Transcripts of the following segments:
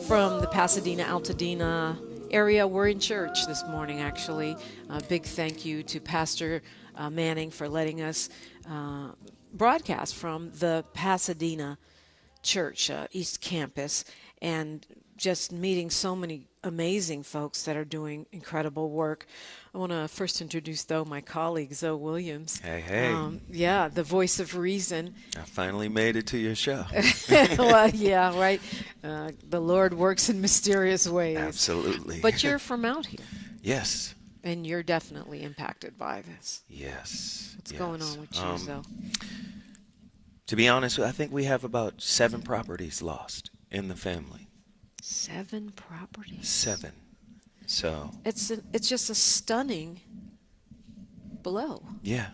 from the Pasadena, Altadena area. We're in church this morning, actually. A big thank you to Pastor Manning for letting us broadcast from the Pasadena Church, East Campus, and just meeting so many amazing folks that are doing incredible work. I want to first introduce, though, my colleague, Zoe Williams. Hey. Yeah, the voice of reason. I finally made it to your show. Well, yeah, right. The Lord works in mysterious ways. Absolutely. But you're from out here. Yes. And you're definitely impacted by this. Yes. What's going on with you, Zoe? To be honest, I think we have about 7 properties lost in the family. 7 properties? 7. So it's just a stunning blow. Yeah.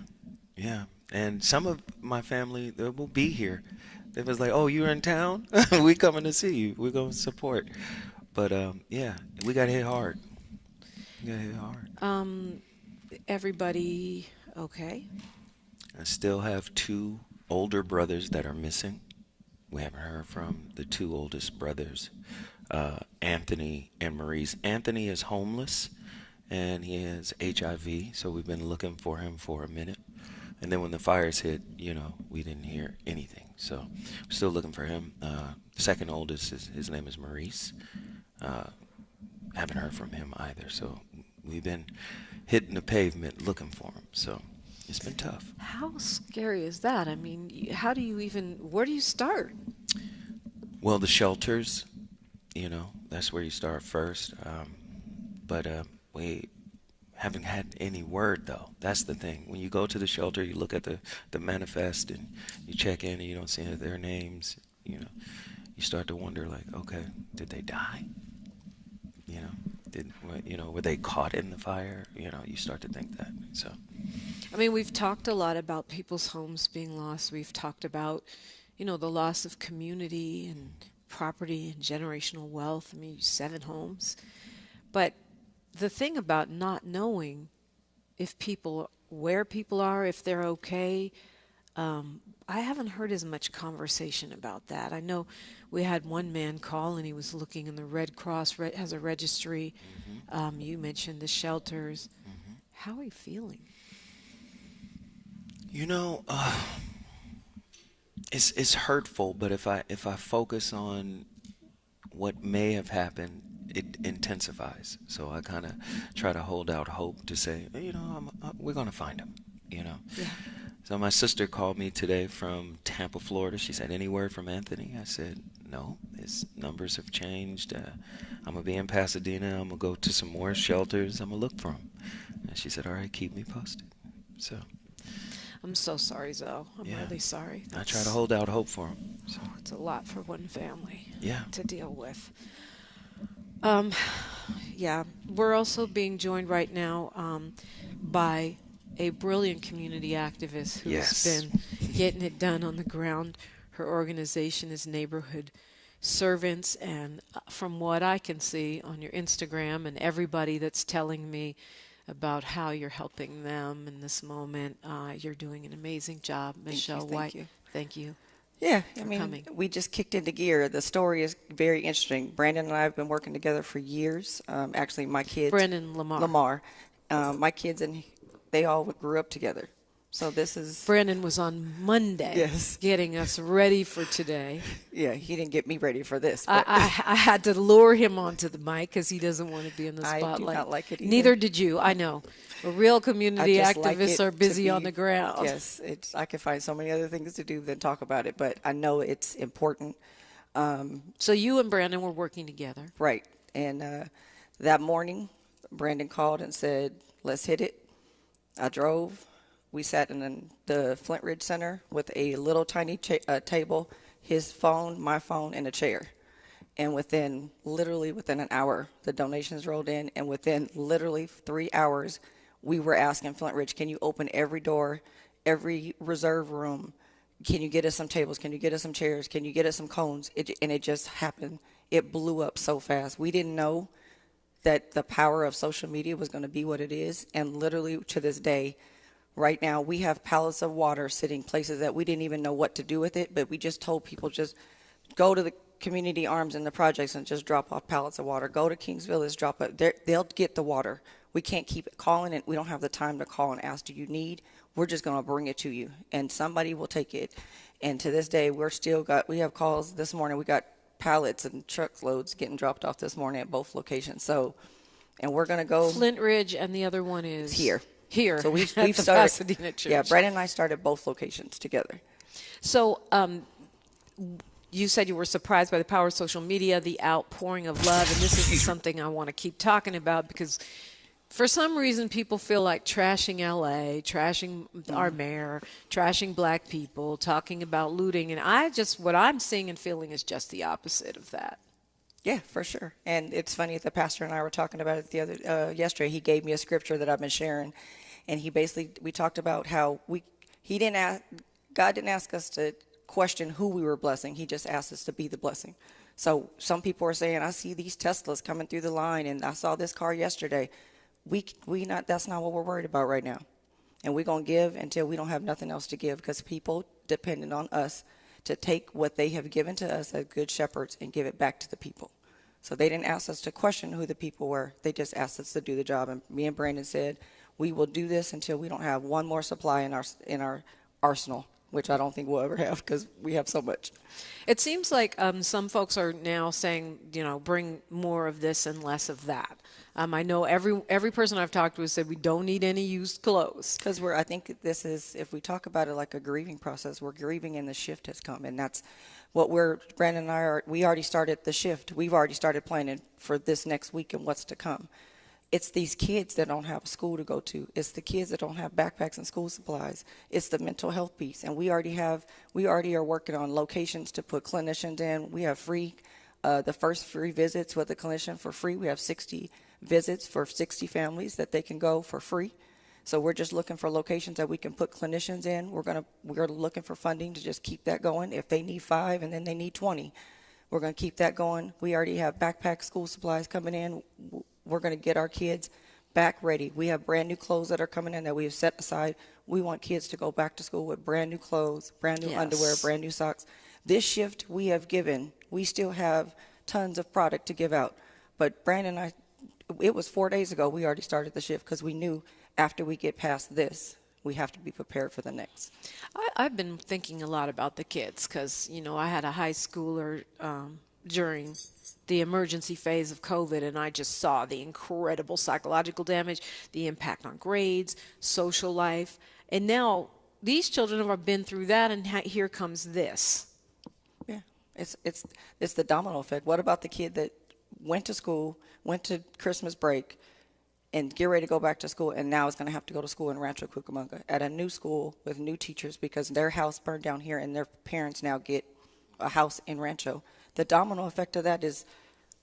And some of my family, they will be here. They was like, "Oh, you're in town? We coming to see you. We're going to support." But yeah, we got hit hard. Everybody okay? I still have 2 older brothers that are missing. We haven't heard from the 2 oldest brothers, Anthony and Maurice. Anthony is homeless, and he has HIV, so we've been looking for him for a minute. And then when the fires hit, we didn't hear anything. So we're still looking for him. Second oldest, his name is Maurice. Haven't heard from him either. So we've been hitting the pavement looking for him. So it's been tough. How scary is that? I mean, where do you start? Well, the shelters, that's where you start first. But we haven't had any word, though. That's the thing. When you go to the shelter, you look at the manifest and you check in and you don't see their names. You start to wonder, like, okay, did they die? Were they caught in the fire? You start to think that. So, I mean, we've talked a lot about people's homes being lost. We've talked about, the loss of community and property and generational wealth. I mean, 7 homes. But the thing about not knowing where people are, if they're okay, I haven't heard as much conversation about that. I know we had one man call and he was looking in the Red Cross has a registry. Mm-hmm. You mentioned the shelters. Mm-hmm. How are you feeling? It's hurtful, but if I focus on what may have happened, it intensifies. So I kind of try to hold out hope to say, we're going to find him, Yeah. So my sister called me today from Tampa, Florida. She said, "Any word from Anthony?" I said, "No, his numbers have changed. I'm going to be in Pasadena. I'm going to go to some more shelters. I'm going to look for him." And she said, "All right, keep me posted." So I'm so sorry, Zoe. I'm really sorry. I try to hold out hope for him. So. It's a lot for one family to deal with. We're also being joined right now by a brilliant community activist who's been getting it done on the ground. Her organization is Neighborhood Servants, and from what I can see on your Instagram and everybody that's telling me about how you're helping them in this moment, you're doing an amazing job. Michelle White, thank you. Yeah, coming. We just kicked into gear. The story is very interesting. Brandon and I have been working together for years. Actually, my kids. Brandon Lamar. My kids and they all grew up together. So this is... Brandon was on Monday getting us ready for today. Yeah, he didn't get me ready for this. I had to lure him onto the mic because he doesn't want to be in the spotlight. I do not like it either. Neither did you, I know. But real community activists are busy on the ground. Yes, I can find so many other things to do than talk about it, but I know it's important. So you and Brandon were working together. Right. And that morning, Brandon called and said, "Let's hit it." I drove. We sat in the Flint Ridge Center with a little tiny table, his phone, my phone, and a chair. And within an hour, the donations rolled in. And within literally 3 hours, we were asking Flint Ridge, "Can you open every door, every reserve room? Can you get us some tables? Can you get us some chairs? Can you get us some cones?" And it just happened. It blew up so fast. We didn't know that the power of social media was going to be what it is. And literally to this day, right now, we have pallets of water sitting places that we didn't even know what to do with it, but we just told people, just go to the Community Arms in the projects and just drop off pallets of water. Go to Kings Village, drop it. They'll get the water. We can't keep calling it. We don't have the time to call and ask, do you need? We're just going to bring it to you, and somebody will take it. And to this day, we have calls this morning. We got pallets and truckloads getting dropped off this morning at both locations. So, and we're going to go. Flint Ridge, and the other one is here. So we've started Pasadena Church. Yeah, Brandon and I started both locations together. So, you said you were surprised by the power of social media, the outpouring of love, and this is something I want to keep talking about because for some reason people feel like trashing LA, trashing our mayor, trashing black people, talking about looting, and what I'm seeing and feeling is just the opposite of that. Yeah, for sure. And it's funny, the pastor and I were talking about it yesterday. He gave me a scripture that I've been sharing, and we talked about how God didn't ask us to question who we were blessing. He just asked us to be the blessing. So some people are saying, I see these Teslas coming through the line, and I saw this car yesterday. That's not what we're worried about right now. And we're going to give until we don't have nothing else to give, because people depended on us to take what they have given to us as good shepherds and give it back to the people. So they didn't ask us to question who the people were. They just asked us to do the job. And me and Brandon said, we will do this until we don't have one more supply in our arsenal, which I don't think we'll ever have because we have so much. It seems like some folks are now saying, bring more of this and less of that. I know every person I've talked to has said we don't need any used clothes. Because I think this is, if we talk about it like a grieving process, we're grieving and the shift has come. And that's what Brandon and I we already started the shift. We've already started planning for this next week and what's to come. It's these kids that don't have a school to go to. It's the kids that don't have backpacks and school supplies. It's the mental health piece. And we already are working on locations to put clinicians in. We have the first free visits with a clinician for free. We have 60 visits for 60 families that they can go for free. So we're just looking for locations that we can put clinicians in. We're looking for funding to just keep that going. If they need 5 and then they need 20, we're going to keep that going. We already have backpack school supplies coming in. We're going to get our kids back ready. We have brand new clothes that are coming in that we have set aside. We want kids to go back to school with brand new clothes, brand new underwear, brand new socks. This shift we have given, we still have tons of product to give out. But Brandon and I, it was 4 days ago we already started the shift because we knew after we get past this, we have to be prepared for the next. I've been thinking a lot about the kids because, I had a high schooler during the emergency phase of COVID, and I just saw the incredible psychological damage, the impact on grades, social life. And now these children have been through that, and here comes this. Yeah, it's the domino effect. What about the kid that went to school, went to Christmas break, and get ready to go back to school, and now is going to have to go to school in Rancho Cucamonga at a new school with new teachers because their house burned down here and their parents now get a house in Rancho? The domino effect of that is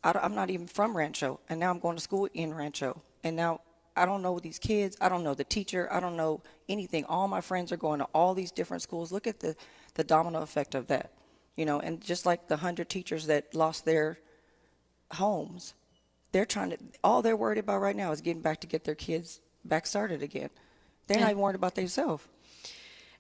I'm not even from Rancho, and now I'm going to school in Rancho. And now I don't know these kids. I don't know the teacher. I don't know anything. All my friends are going to all these different schools. Look at the domino effect of that. And just like the 100 teachers that lost their homes, all they're worried about right now is getting back to get their kids back started again. They're not even worried about themselves.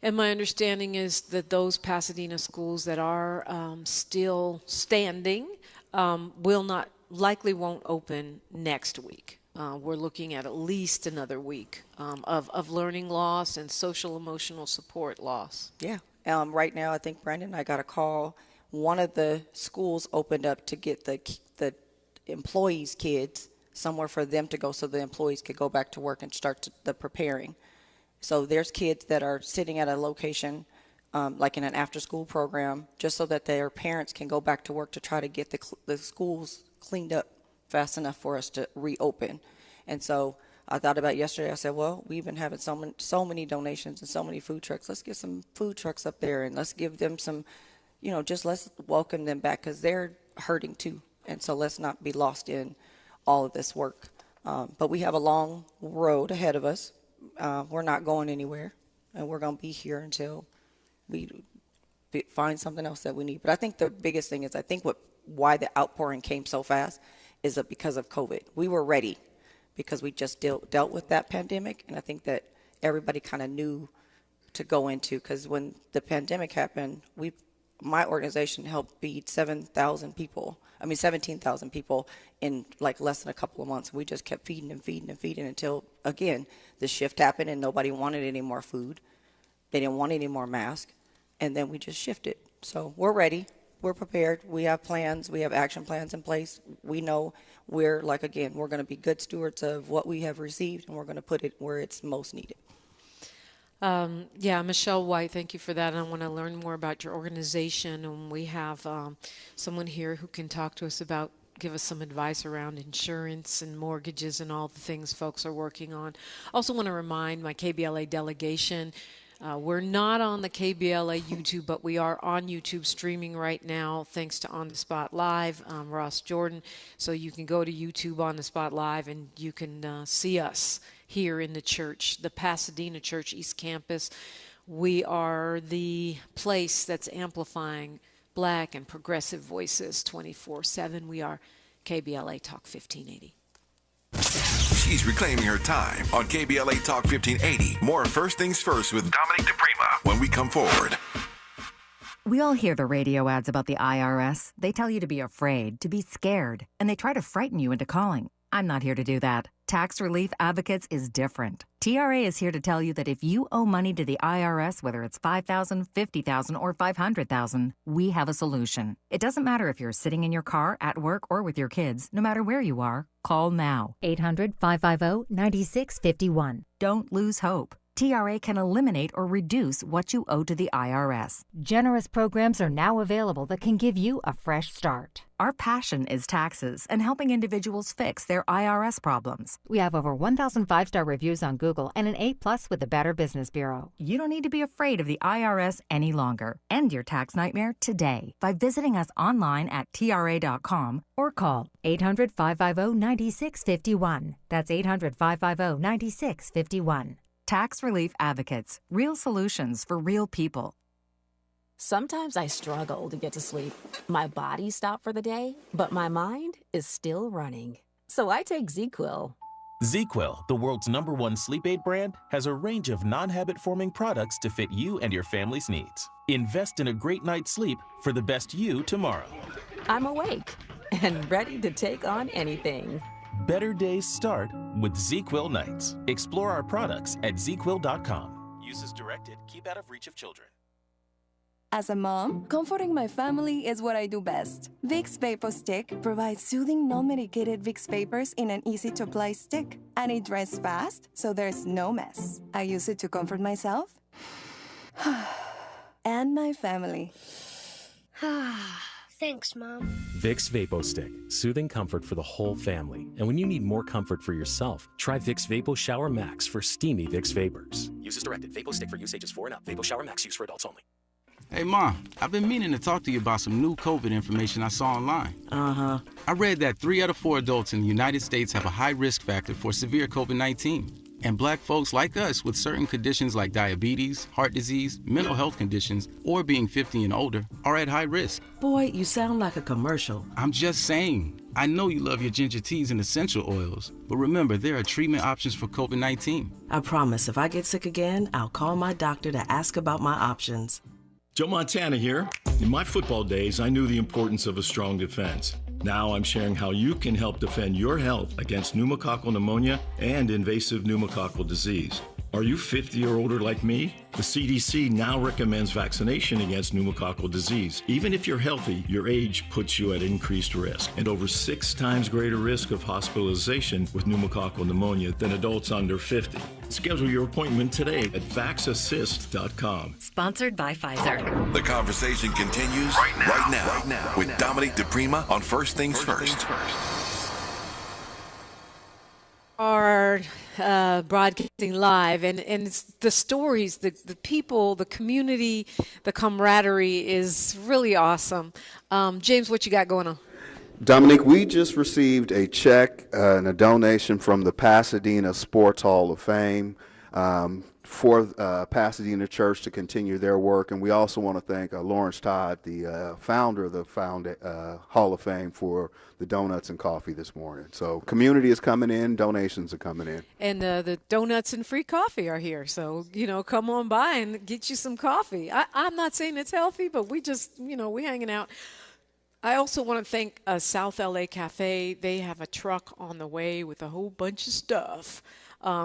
And my understanding is that those Pasadena schools that are still standing likely won't open next week. We're looking at least another week of learning loss and social emotional support loss. Yeah. Right now, I think Brandon and I got a call. One of the schools opened up to get the employees' kids somewhere for them to go so the employees could go back to work and start the preparing. So there's kids that are sitting at a location like in an after-school program just so that their parents can go back to work to try to get the schools cleaned up fast enough for us to reopen. And so I thought about yesterday. I said, well, we've been having so many donations and so many food trucks. Let's get some food trucks up there and let's give them some, just let's welcome them back because they're hurting too. And so let's not be lost in all of this work. But we have a long road ahead of us. We're not going anywhere, and we're going to be here until we find something else that we need. But I think the biggest thing is why the outpouring came so fast is that because of COVID. We were ready because we just dealt with that pandemic, and I think that everybody kind of knew to go into because when the pandemic happened, my organization helped feed 17,000 people in like less than a couple of months. We just kept feeding and feeding and feeding until, again, the shift happened and nobody wanted any more food. They didn't want any more masks. And then we just shifted. So we're ready. We're prepared. We have plans. We have action plans in place. We know we're going to be good stewards of what we have received, and we're going to put it where it's most needed. Michelle White, thank you for that. I want to learn more about your organization, and we have someone here who can talk to us about, give us some advice around insurance and mortgages and all the things folks are working on. Also want to remind my KBLA delegation, we're not on the KBLA YouTube, but we are on YouTube streaming right now thanks to On the Spot Live, Ross Jordan. So you can go to YouTube On the Spot Live and you can see us here in the church, the Pasadena Church East Campus. We are the place that's amplifying Black and progressive voices 24/7. We are KBLA Talk 1580. She's reclaiming her time on KBLA Talk 1580. More First Things First with Dominique DiPrima when we come forward. We all hear the radio ads about the IRS. They tell you to be afraid, to be scared, and they try to frighten you into calling. I'm not here to do that. Tax Relief Advocates is different. TRA is here to tell you that if you owe money to the IRS, whether it's $5,000, $50,000, or $500,000, we have a solution. It doesn't matter if you're sitting in your car, at work, or with your kids. No matter where you are, call now. 800-550-9651. Don't lose hope. TRA can eliminate or reduce what you owe to the IRS. Generous programs are now available that can give you a fresh start. Our passion is taxes and helping individuals fix their IRS problems. We have over 1,000 5-star reviews on Google and an A+ with the Better Business Bureau. You don't need to be afraid of the IRS any longer. End your tax nightmare today by visiting us online at TRA.com or call 800-550-9651. That's 800-550-9651. Tax Relief Advocates. Real solutions for real people. Sometimes I struggle to get to sleep. My body stopped for the day, but my mind is still running. So I take ZQuil. ZQuil, the world's #1 sleep aid brand, has a range of non-habit-forming products to fit you and your family's needs. Invest in a great night's sleep for the best you tomorrow. I'm awake and ready to take on anything. Better days start with ZQuil nights. Explore our products at ZQuil.com. Use as directed. Keep out of reach of children. As a mom, comforting my family is what I do best. Vicks Vapor Stick provides soothing, non-medicated Vicks Vapors in an easy-to-apply stick. And it dries fast, so there's no mess. I use it to comfort myself and my family. Thanks, Mom. Vicks Vapo Stick, soothing comfort for the whole family. And when you need more comfort for yourself, try Vicks Vapo Shower Max for steamy Vicks Vapors. Use as directed. Vapo Stick for use ages 4 and up. Vapo Shower Max use for adults only. Hey, Mom, I've been meaning to talk to you about some new COVID information I saw online. Uh-huh. I read that 3 out of 4 adults in the United States have a high risk factor for severe COVID-19. And Black folks like us with certain conditions like diabetes, heart disease, mental health conditions, or being 50 and older are at high risk. Boy, you sound like a commercial. I'm just saying. I know you love your ginger teas and essential oils, but remember, there are treatment options for COVID-19. I promise if I get sick again, I'll call my doctor to ask about my options. Joe Montana here. In my football days, I knew the importance of a strong defense. Now I'm sharing how you can help defend your health against pneumococcal pneumonia and invasive pneumococcal disease. Are you 50 or older like me? The CDC now recommends vaccination against pneumococcal disease. Even if you're healthy, your age puts you at increased risk and over 6 times greater risk of hospitalization with pneumococcal pneumonia than adults under 50. Schedule your appointment today at vaxassist.com. Sponsored by Pfizer. The conversation continues right now with Dominique DiPrima on First Things First. Are broadcasting live, and it's the stories, the people, the community, the camaraderie is really awesome. James, what you got going on? Dominique, we just received a check and a donation from the Pasadena Sports Hall of Fame for Pasadena Church to continue their work. And we also want to thank Lawrence Todd, the founder of the Hall of Fame, for the donuts and coffee this morning. So community is coming in, donations are coming in. And the donuts and free coffee are here. So, come on by and get you some coffee. I'm not saying it's healthy, but we just, we're hanging out. I also want to thank South LA Cafe. They have a truck on the way with a whole bunch of stuff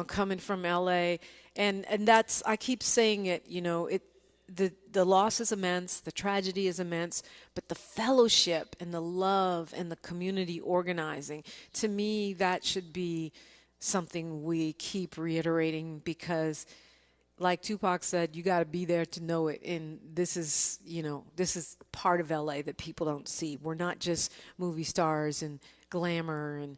coming from LA. And that's, I keep saying it, the loss is immense, the tragedy is immense, but the fellowship and the love and the community organizing, to me, that should be something we keep reiterating, because like Tupac said, you got to be there to know it. And this is part of LA that people don't see. We're not just movie stars and glamour and,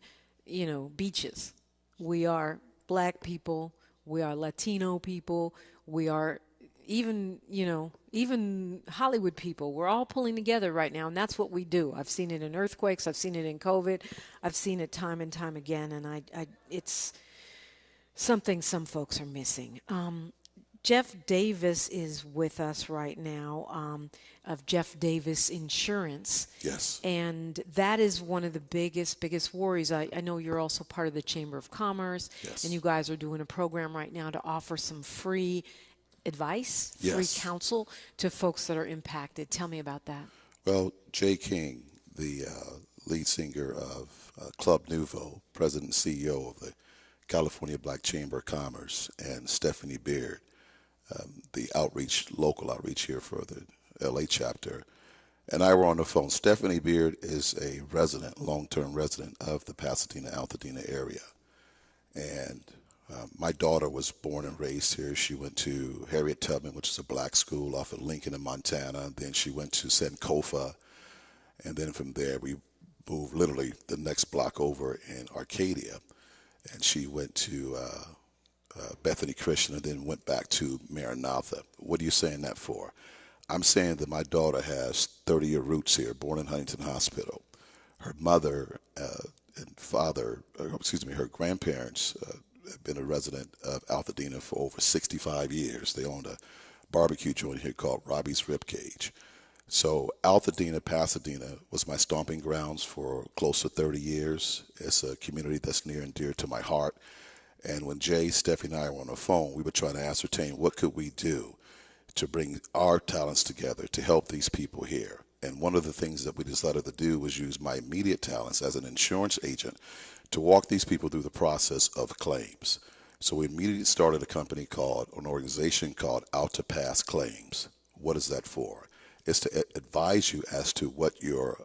beaches. We are Black people. We are Latino people. We are even Hollywood people. We're all pulling together right now, and that's what we do. I've seen it in earthquakes. I've seen it in COVID. I've seen it time and time again, and it's something some folks are missing. Jeff Davis is with us right now, of Jeff Davis Insurance. Yes. And that is one of the biggest worries. I know you're also part of the Chamber of Commerce. Yes. And you guys are doing a program right now to offer some free advice, yes, free counsel to folks that are impacted. Tell me about that. Well, Jay King, the lead singer of Club Nouveau, president and CEO of the California Black Chamber of Commerce, and Stephanie Beard, the local outreach here for the LA chapter, and I were on the phone. Stephanie Beard is a long-term resident of the Pasadena-Altadena area. And my daughter was born and raised here. She went to Harriet Tubman, which is a black school off of Lincoln in Montana. Then she went to Sankofa. And then from there, we moved literally the next block over in Arcadia. And she went to Bethany Christian and then went back to Maranatha. What are you saying that for? I'm saying that my daughter has 30-year roots here, born in Huntington Hospital. Her mother and father, her grandparents have been a resident of Altadena for over 65 years. They owned a barbecue joint here called Robbie's Ribcage. So Altadena, Pasadena was my stomping grounds for close to 30 years. It's a community that's near and dear to my heart. And when Jay, Stephanie, and I were on the phone, we were trying to ascertain what could we do to bring our talents together to help these people here. And one of the things that we decided to do was use my immediate talents as an insurance agent to walk these people through the process of claims. So we immediately started an organization called Out to Pass Claims. What is that for? It's to advise you as to what your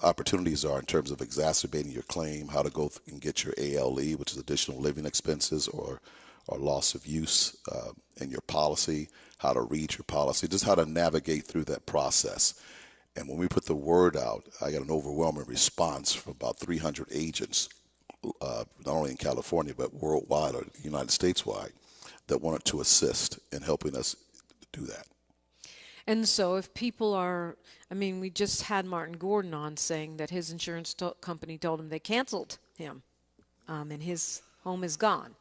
opportunities are in terms of exacerbating your claim, how to go and get your ALE, which is additional living expenses, or loss of use in your policy, how to read your policy, just how to navigate through that process. And when we put the word out, I got an overwhelming response from about 300 agents, not only in California, but worldwide or United States-wide, that wanted to assist in helping us do that. And so if people are, we just had Martin Gordon on saying that his insurance company told him they canceled him and his home is gone.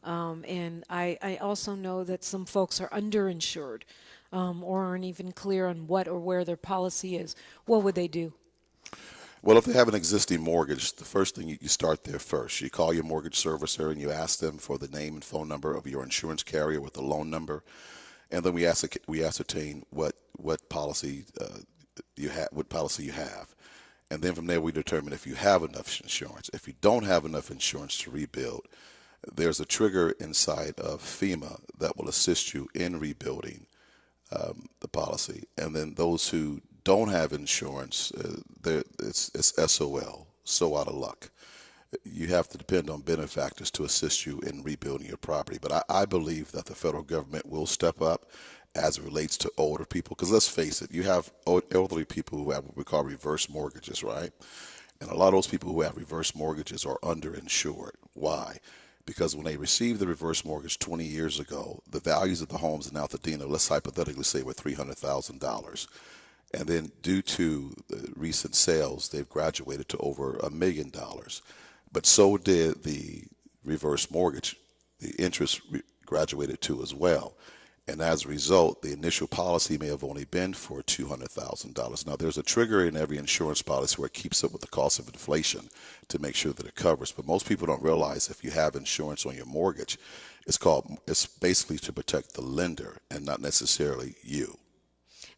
And I also know that some folks are underinsured or aren't even clear on what or where their policy is. What would they do? Well, if they have an existing mortgage, the first thing you start there first. You call your mortgage servicer and you ask them for the name and phone number of your insurance carrier with the loan number. And then we ascertain what policy you have. And then from there we determine if you have enough insurance. If you don't have enough insurance to rebuild, there's a trigger inside of FEMA that will assist you in rebuilding the policy. And then those who don't have insurance, it's SOL, so out of luck. You have to depend on benefactors to assist you in rebuilding your property. But I believe that the federal government will step up as it relates to older people. Because let's face it, you have elderly people who have what we call reverse mortgages, right? And a lot of those people who have reverse mortgages are underinsured. Why? Because when they received the reverse mortgage 20 years ago, the values of the homes in Altadena, let's hypothetically say, were $300,000. And then due to the recent sales, they've graduated to over $1 million. But so did the reverse mortgage, the interest graduated to as well. And as a result, the initial policy may have only been for $200,000. Now, there's a trigger in every insurance policy where it keeps up with the cost of inflation to make sure that it covers. But most people don't realize if you have insurance on your mortgage, it's basically to protect the lender and not necessarily you.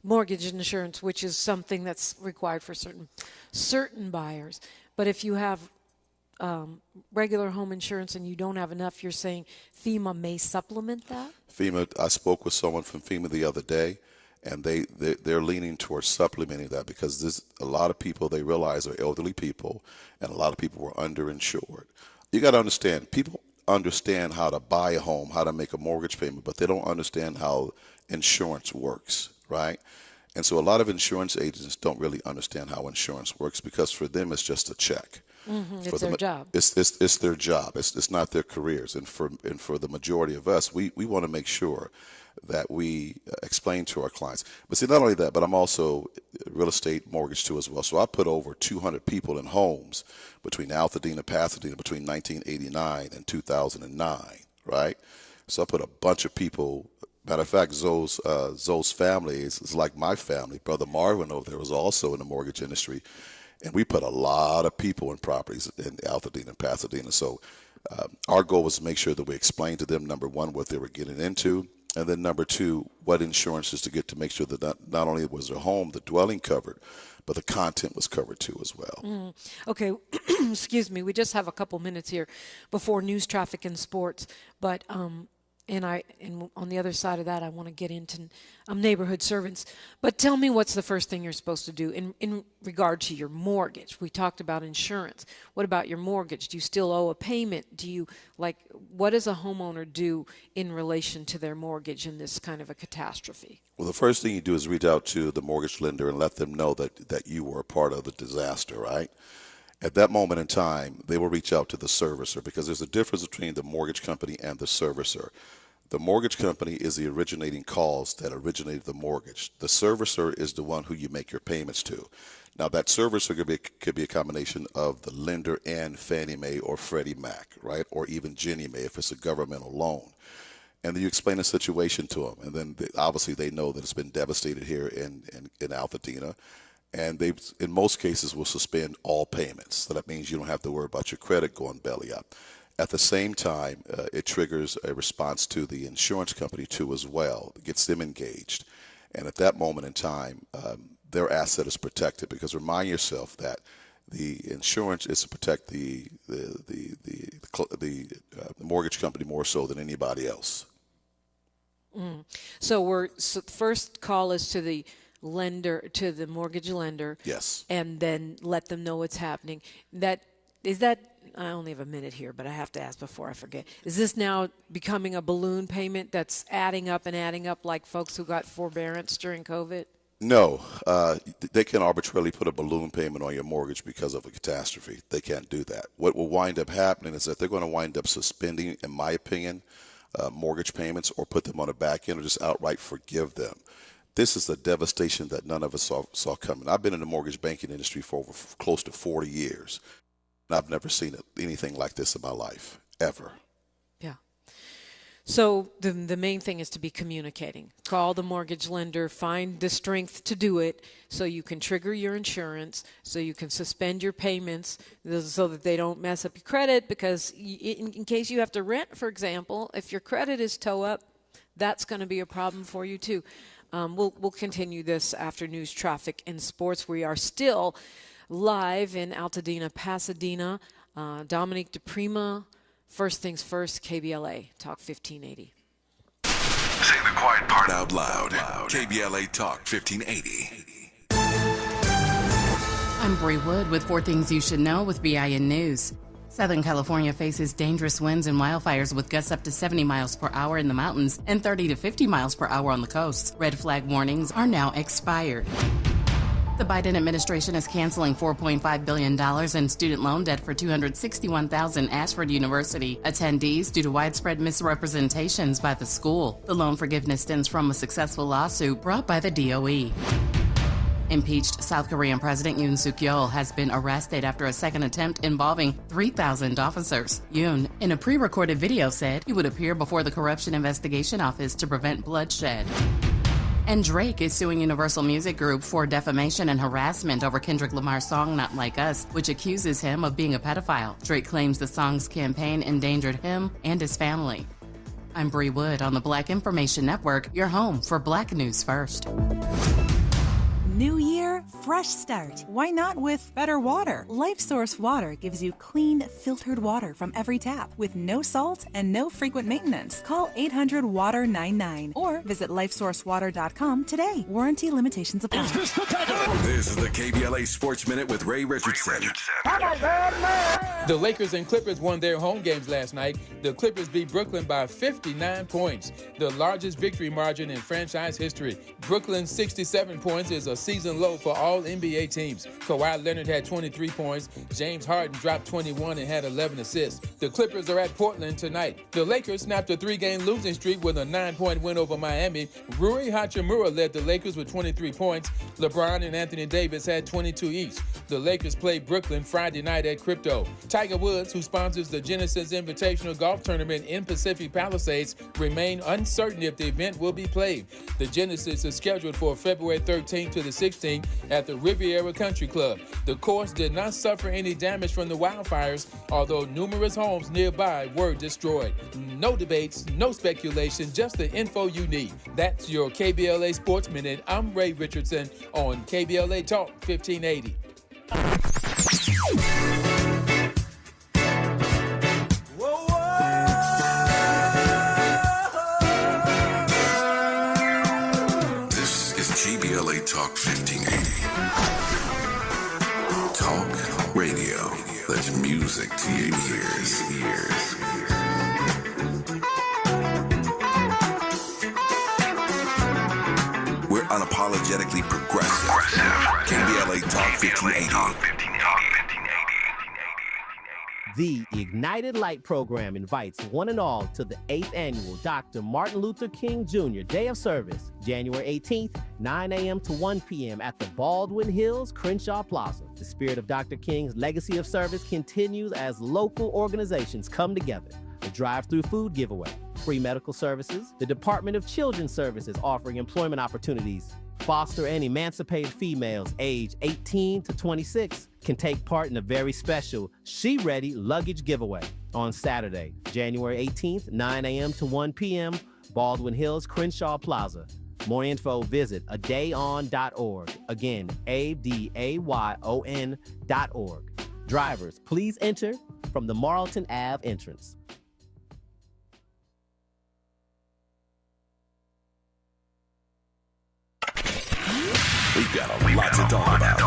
Mortgage insurance, which is something that's required for certain buyers. But if you have regular home insurance and you don't have enough, you're saying FEMA may supplement that? FEMA, I spoke with someone from FEMA the other day, and they're leaning towards supplementing that because a lot of people, they realize, are elderly people, and a lot of people were underinsured. You got to understand, people understand how to buy a home, how to make a mortgage payment, but they don't understand how insurance works, right? And so a lot of insurance agents don't really understand how insurance works because for them it's just a check. Mm-hmm. It's their job. It's their job. It's not their careers. And for the majority of us, we want to make sure that we explain to our clients. But see, not only that, but I'm also real estate mortgage too as well. So I put over 200 people in homes between Pasadena, between 1989 and 2009, right? So I put a bunch of people. Matter of fact, Zoe's family is like my family. Brother Marvin over there was also in the mortgage industry. And we put a lot of people in properties in Altadena and Pasadena. So our goal was to make sure that we explained to them, number one, what they were getting into, and then number two, what insurances to get to make sure that not only was their home, the dwelling covered, but the content was covered too as well. Okay, excuse me. We just have a couple minutes here before news, traffic, and sports. But and on the other side of that, I want to get into neighborhood servants. But tell me, what's the first thing you're supposed to do in regard to your mortgage? We talked about insurance. What about your mortgage? Do you still owe a payment? What does a homeowner do in relation to their mortgage in this kind of a catastrophe? Well, the first thing you do is reach out to the mortgage lender and let them know that you were a part of the disaster, right? At that moment in time, they will reach out to the servicer because there's a difference between the mortgage company and the servicer. The mortgage company is the originating cause that originated the mortgage. The servicer is the one who you make your payments to. Now, that servicer could be a combination of the lender and Fannie Mae or Freddie Mac, right? Or even Ginnie Mae if it's a governmental loan. And then you explain the situation to them. And then obviously they know that it's been devastated here in Altadena. And they, in most cases, will suspend all payments. So that means you don't have to worry about your credit going belly up. At the same time, it triggers a response to the insurance company too as well. It gets them engaged. And at that moment in time, their asset is protected because remind yourself that the insurance is to protect the mortgage company more so than anybody else. So first call is to the lender, to the mortgage lender. Yes. And then let them know what's happening. I only have a minute here, but I have to ask before I forget. Is this now becoming a balloon payment that's adding up like folks who got forbearance during COVID? No. They can arbitrarily put a balloon payment on your mortgage because of a catastrophe. They can't do that. What will wind up happening is that they're going to wind up suspending, in my opinion, mortgage payments or put them on the back end or just outright forgive them. This is the devastation that none of us saw coming. I've been in the mortgage banking industry for over close to 40 years, and I've never seen anything like this in my life, ever. Yeah. So the main thing is to be communicating. Call the mortgage lender, find the strength to do it so you can trigger your insurance, so you can suspend your payments so that they don't mess up your credit because in case you have to rent, for example, if your credit is toe up, that's going to be a problem for you too. We'll continue this after news, traffic, and sports. We are still live in Altadena, Pasadena. Dominique DiPrima, First Things First, KBLA Talk 1580. Say the quiet part out loud. KBLA Talk 1580. I'm Bree Wood with 4 Things You Should Know with BIN News. Southern California faces dangerous winds and wildfires with gusts up to 70 miles per hour in the mountains and 30 to 50 miles per hour on the coasts. Red flag warnings are now expired. The Biden administration is canceling $4.5 billion in student loan debt for 261,000 Ashford University attendees due to widespread misrepresentations by the school. The loan forgiveness stems from a successful lawsuit brought by the DOE. Impeached South Korean President Yoon Suk-yeol has been arrested after a second attempt involving 3,000 officers. Yoon, in a pre-recorded video, said he would appear before the Corruption Investigation Office to prevent bloodshed. And Drake is suing Universal Music Group for defamation and harassment over Kendrick Lamar's song Not Like Us, which accuses him of being a pedophile. Drake claims the song's campaign endangered him and his family. I'm Bree Wood on the Black Information Network, your home for Black News First. New year, fresh start. Why not with better water? LifeSource Water gives you clean, filtered water from every tap with no salt and no frequent maintenance. Call 800-WATER-99 or visit lifesourcewater.com today. Warranty limitations apply. This is the KBLA Sports Minute with Ray Richardson. The Lakers and Clippers won their home games last night. The Clippers beat Brooklyn by 59 points, the largest victory margin in franchise history. Brooklyn's 67 points is a season low for all NBA teams. Kawhi Leonard had 23 points. James Harden dropped 21 and had 11 assists. The Clippers are at Portland tonight. The Lakers snapped a 3-game losing streak with a 9-point win over Miami. Rui Hachimura led the Lakers with 23 points. LeBron and Anthony Davis had 22 each. The Lakers played Brooklyn Friday night at Crypto. Tiger Woods, who sponsors the Genesis Invitational Golf Tournament in Pacific Palisades, remain uncertain if the event will be played. The Genesis is scheduled for February 13th to the 16th at the Riviera Country Club. The course did not suffer any damage from the wildfires, although numerous homes nearby were destroyed. No debates, no speculation, just the info you need. That's your KBLA Sports Minute. I'm Ray Richardson on KBLA Talk 1580. KBLA Talk 1580. Talk radio. That's music to your ears. We're unapologetically progressive. KBLA Talk 1580. The Ignited Light program invites one and all to the 8th annual Dr. Martin Luther King Jr. Day of Service, January 18th, 9 a.m. to 1 p.m. at the Baldwin Hills Crenshaw Plaza. The spirit of Dr. King's legacy of service continues as local organizations come together. A drive-through food giveaway, free medical services, the Department of Children's Services offering employment opportunities. Foster and emancipated females aged 18 to 26 can take part in a very special She Ready luggage giveaway on Saturday, January 18th, 9 a.m. to 1 p.m., Baldwin Hills Crenshaw Plaza. More info, visit adayon.org. Again, adayon.org. Drivers, please enter from the Marlton Ave entrance. We've got a lot to talk about.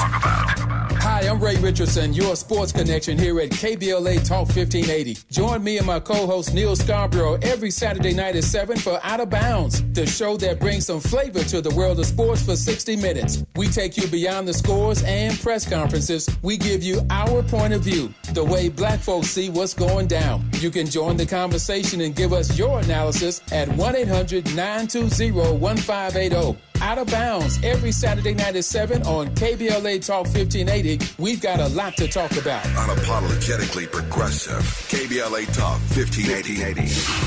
Hi, I'm Ray Richardson, your sports connection here at KBLA Talk 1580. Join me and my co-host Neil Scarborough every Saturday night at 7 for Out of Bounds, the show that brings some flavor to the world of sports for 60 minutes. We take you beyond the scores and press conferences. We give you our point of view, the way black folks see what's going down. You can join the conversation and give us your analysis at 1-800-920-1580. Out of Bounds every Saturday night at 7 on KBLA Talk 1580. We've got a lot to talk about. Unapologetically progressive. KBLA Talk 1580.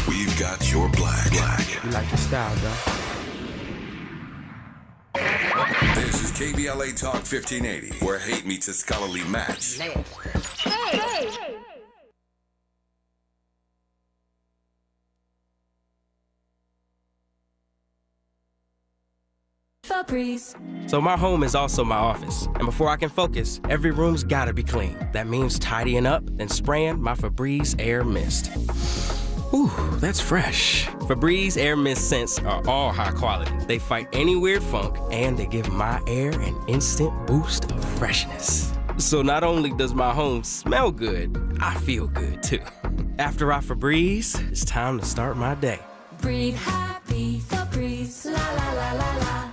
We've got your black. You like the style, though. This is KBLA Talk 1580, where hate meets a scholarly match. Hey! Febreze. So my home is also my office, and before I can focus, every room's gotta be clean. That means tidying up, then spraying my Febreze Air Mist. Ooh, that's fresh. Febreze Air Mist scents are all high quality. They fight any weird funk, and they give my air an instant boost of freshness. So not only does my home smell good, I feel good too. After I Febreze, it's time to start my day. Breathe happy, Febreze, la la la la la.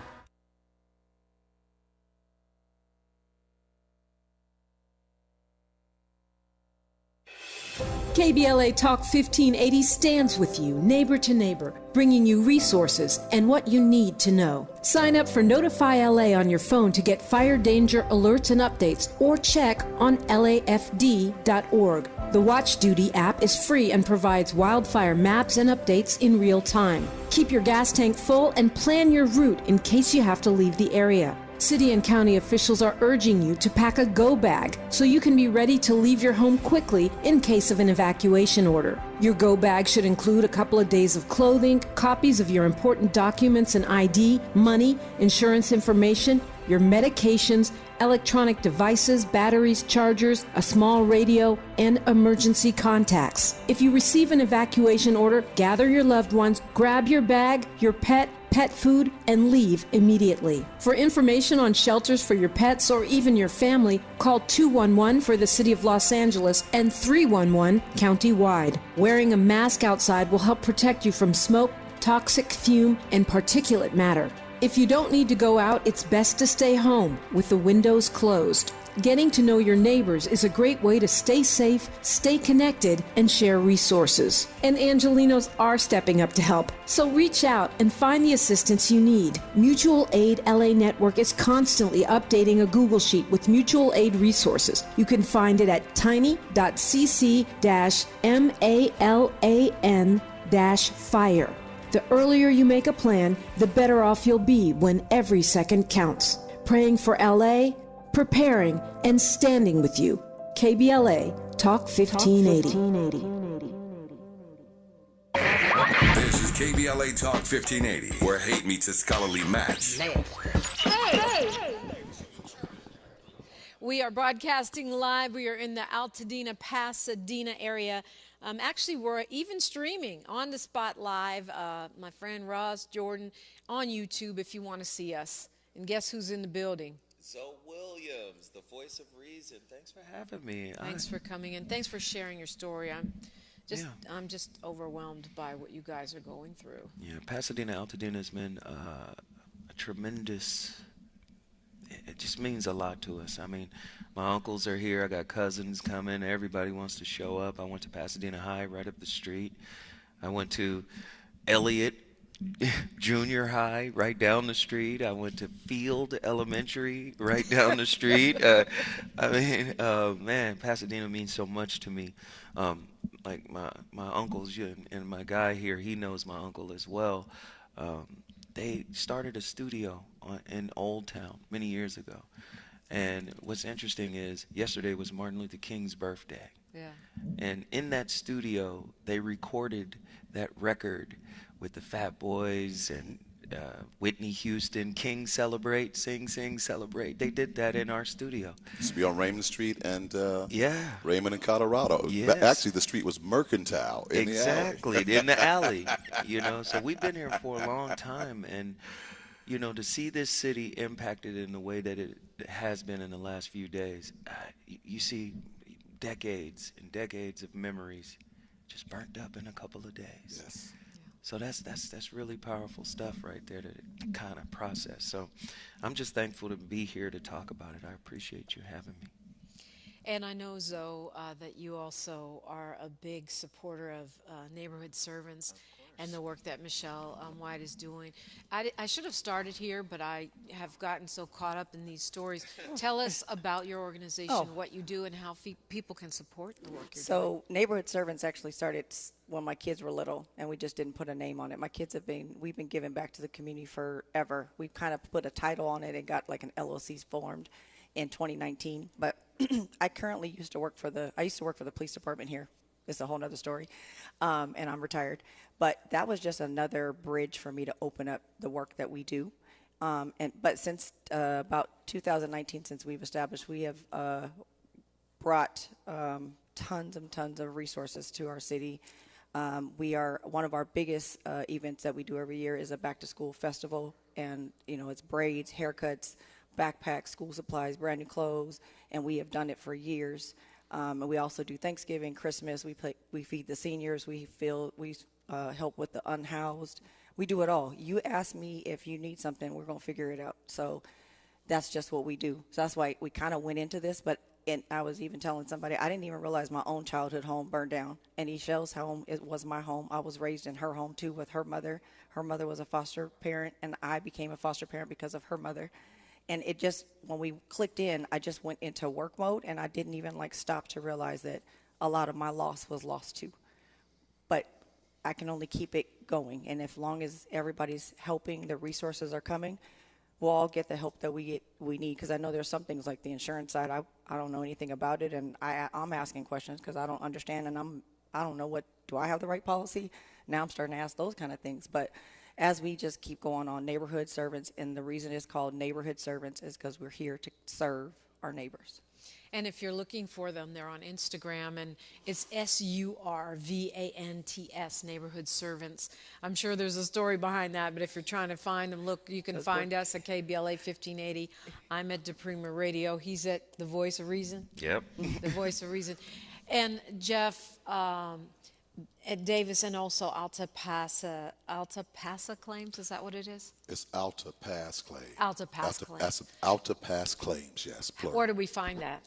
KBLA Talk 1580 stands with you, neighbor to neighbor, bringing you resources and what you need to know. Sign up for Notify LA on your phone to get fire danger alerts and updates, or check on lafd.org. The Watch Duty app is free and provides wildfire maps and updates in real time. Keep your gas tank full and plan your route in case you have to leave the area. City and county officials are urging you to pack a go bag so you can be ready to leave your home quickly in case of an evacuation order. Your go bag should include a couple of days of clothing, copies of your important documents and ID, money, insurance information, your medications, electronic devices, batteries, chargers, a small radio, and emergency contacts. If you receive an evacuation order, gather your loved ones, grab your bag, your pet food, and leave immediately. For information on shelters for your pets or even your family, call 211 for the City of Los Angeles and 311 county-wide. Wearing a mask outside will help protect you from smoke, toxic fume, and particulate matter. If you don't need to go out, it's best to stay home with the windows closed. Getting to know your neighbors is a great way to stay safe, stay connected, and share resources. And Angelinos are stepping up to help, so reach out and find the assistance you need. Mutual Aid LA Network is constantly updating a Google Sheet with mutual aid resources. You can find it at tiny.cc-malan-fire. The earlier you make a plan, the better off you'll be when every second counts. Praying for LA, preparing, and standing with you. KBLA Talk 1580. This is KBLA Talk 1580, where hate meets a scholarly match. Hey! We are broadcasting live. We are in the Altadena, Pasadena area. Actually, we're even streaming on the spot live. My friend Ross Jordan on YouTube if you want to see us. And guess who's in the building? Zoe Williams, the voice of reason. Thanks for having me. Thanks for coming in. Thanks for sharing your story. I'm just overwhelmed by what you guys are going through. Yeah, Pasadena, Altadena has been a tremendous. It just means a lot to us. I mean, my uncles are here. I got cousins coming. Everybody wants to show up. I went to Pasadena High right up the street. I went to Elliott Junior High right down the street. I went to Field Elementary right down the street. Man, Pasadena means so much to me. Like my uncles and my guy here, he knows my uncle as well. They started a studio in Old Town many years ago. And what's interesting is yesterday was Martin Luther King's birthday. Yeah. And in that studio, they recorded that record with the Fat Boys and Whitney Houston, King Celebrate, Sing, Sing, Celebrate. They did that in our studio. Used to be on Raymond Street and yeah, Raymond and Colorado. Yes. Actually, the street was Mercantile in exactly, the alley. in the alley. You know, so we've been here for a long time, and you know, to see this city impacted in the way that it has been in the last few days, you see decades and decades of memories just burnt up in a couple of days. Yes. So that's really powerful stuff right there to kind of process. So I'm just thankful to be here to talk about it. I appreciate you having me. And I know, Zoe, that you also are a big supporter of neighborhood servants and the work that Michelle White is doing. I should have started here, but I have gotten so caught up in these stories. Tell us about your organization, what you do, and how people can support the work you're doing. So Neighborhood Servants actually started when my kids were little, and we just didn't put a name on it. My kids we've been giving back to the community forever. We've kind of put a title on it and got like an LLC formed in 2019. But I used to work for the police department here. It's a whole nother story. And I'm retired. But that was just another bridge for me to open up the work that we do. But since about 2019, since we've established, we have brought tons and tons of resources to our city. We are one of our biggest events that we do every year is a back to school festival, and it's braids, haircuts, backpacks, school supplies, brand new clothes, and we have done it for years. And we also do Thanksgiving, Christmas. We feed the seniors. We help with the unhoused. We do it all. You ask me if you need something, we're gonna figure it out. So that's just what we do. So that's why we kind of went into this. But and I was even telling somebody, I didn't even realize my own childhood home burned down. And Echelle's home, it was my home. I was raised in her home too with her mother. Her mother was a foster parent, and I became a foster parent because of her mother. And it just, when we clicked in, I just went into work mode, and I didn't even like stop to realize that a lot of my loss was lost too. But I can only keep it going. And as long as everybody's helping, the resources are coming, we'll all get the help that we need. Because I know there's some things like the insurance side, I don't know anything about it, and I'm asking questions because I don't understand, and I don't know do I have the right policy? Now I'm starting to ask those kind of things. But as we just keep going on, neighborhood servants, and the reason it's called neighborhood servants is because we're here to serve our neighbors. And if you're looking for them, they're on Instagram, and it's SURVANTS, Neighborhood Servants. I'm sure there's a story behind that, but if you're trying to find them, look, you can find us at KBLA 1580. I'm at DiPrima Radio. He's at The Voice of Reason. Yep. The Voice of Reason. And Jeff at Davis, and also Alta Pass Claims, is that what it is? It's Alta Pass Claims. Alta Pass Claims. Alta Pass Claims, yes, plural. Where do we find that?